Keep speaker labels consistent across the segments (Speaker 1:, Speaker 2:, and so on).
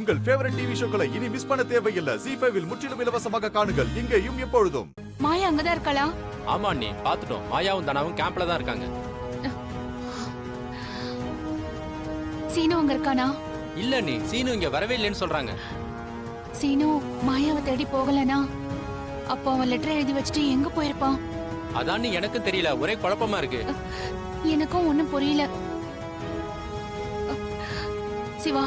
Speaker 1: உங்கள் favourite TV ஷோக்களை இனி miss பண்ண தேவையில்லை. ZEE5 இல் முற்றிலும் இலவசமாக காணுங்கள், இங்கேயும் எப்பொழுதும்.
Speaker 2: மாயா அங்கதான் இருக்காளா?
Speaker 3: ஆமா அண்ணி, பாத்துட்டோம். மாயாவும் தனாவும் கேம்ப்ல தான் இருக்காங்க.
Speaker 2: சீனு அங்க இருக்கானா?
Speaker 3: இல்ல அண்ணி, சீனு இங்க வரவே இல்லைன்னு சொல்றாங்க.
Speaker 2: சீனு மாயாவை தேடி போகலனா அப்போ அவன் லெட்டர் எழுதி வச்சுட்டு எங்க போயிருப்பான்?
Speaker 3: அதான் எனக்கும் தெரியல, ஒரே குழப்பமா இருக்கு.
Speaker 2: எனக்கும் ஒண்ணும் புரியல. சிவா,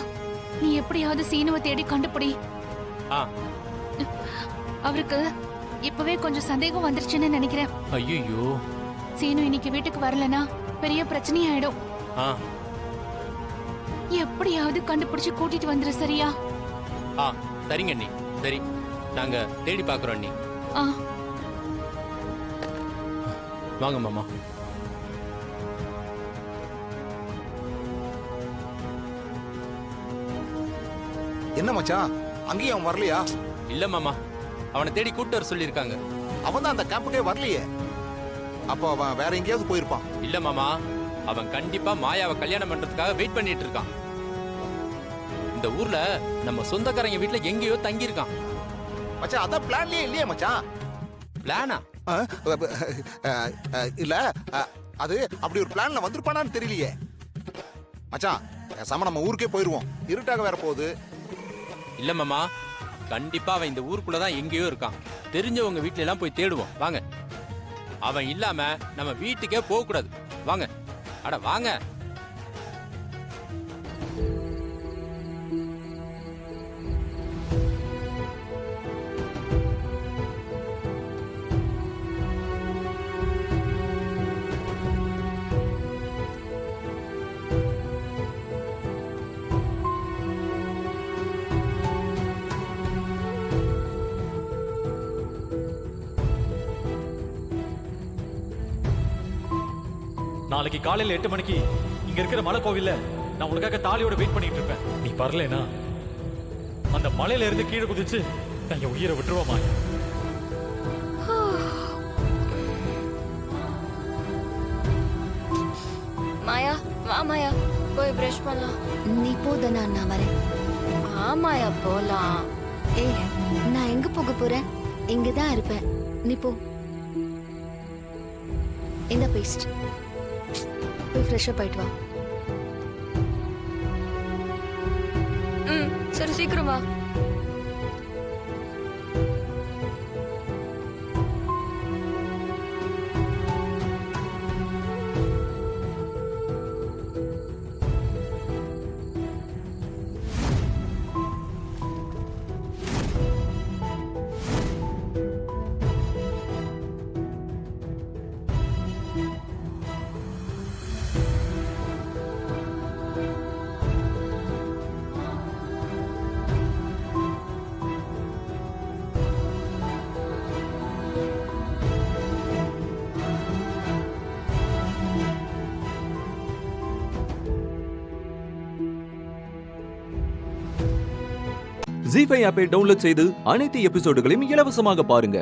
Speaker 2: நீ எப்படியாவது சீனுவை தேடி கண்டுபிடி. அவருக்கு இப்பவே கொஞ்சம் சந்தேகம் வந்துருச்சுன்னு நினைக்கிறேன்.
Speaker 3: ஐயோ,
Speaker 2: சீனு இன்னைக்கு வீட்டுக்கு வரலனா பெரிய பிரச்சனையாயிடும். எப்படியாவது கண்டுபிடிச்சு கூட்டிட்டு வந்துரு, சரியா?
Speaker 3: சரிங்க அண்ணி. சரி, நாங்க தேடி பாக்குறோம் அண்ணி. வாங்க மாமா.
Speaker 4: என்ன மச்சான், அங்கேயும் அவன் வரலையா?
Speaker 3: இல்ல மாமா, அவனை தேடி கூட்டு வர சொல்லிருக்காங்க.
Speaker 4: அவன் தான் அந்த கேம்புக்கே வரலையே. அப்போ அவன் வேற எங்கேயாவது போயிருப்பான்.
Speaker 3: இல்ல மாமா, அவன் கண்டிப்பா மாயாவை கல்யாணம் பண்றதுக்காக வெயிட் பண்ணிட்டு இருக்கான். இந்த ஊர்ல நம்ம சொந்தக்காரங்க வீட்டுல எங்கேயோ தங்கி இருக்கான்.
Speaker 4: மச்சான், அதான் பிளான்லயே இல்லையே மச்சான்.
Speaker 3: பிளானா?
Speaker 4: இல்ல, அது அப்படி ஒரு பிளான்ல வந்திருப்பானான்னு தெரியலையே மச்சான். பேசாம நம்ம ஊருக்கே போயிருவோம், இருட்டாக வேற போகுது.
Speaker 3: இல்ல மாமா, கண்டிப்பா அவன் இந்த ஊருக்குள்ளதான் எங்கேயோ இருக்கான். தெரிஞ்சவங்க வீட்டுல எல்லாம் போய் தேடுவோம், வாங்க. அவன் இல்லாம நம்ம வீட்டுக்கே போக கூடாது, வாங்க. அட வாங்க.
Speaker 5: நாளைக்கு காலையில 8 மணிக்கு இங்க இருக்கிற மலை கோவில்ல நான் உனக்காக தாலியோட வெயிட் பண்ணிட்டு இருப்பேன். நீ வரலனா அந்த மலையில இருந்து கீழே குதிச்சு நான் என் உயிரை விட்டுருவோமா?
Speaker 6: மாயா, வா மாயா, போய் பிரஷ் பண்ணலாம்.
Speaker 7: நீ போதனா, நான் வரேன்.
Speaker 6: ஆமாயா, போலாம்.
Speaker 7: ஏய், நான் எங்க போக போறேன்? இங்கதான் இருப்பேன், நீ போ. இந்த பேஸ்ட் போய் ஃப்ரெஷ் அப் ஆயிட்டு வா.
Speaker 6: சரி, சீக்கிரம் வா.
Speaker 8: ZEE5 ஆப்பை டவுன்லோட் செய்து அனைத்து எபிசோடுகளையும் இலவசமாக பாருங்க.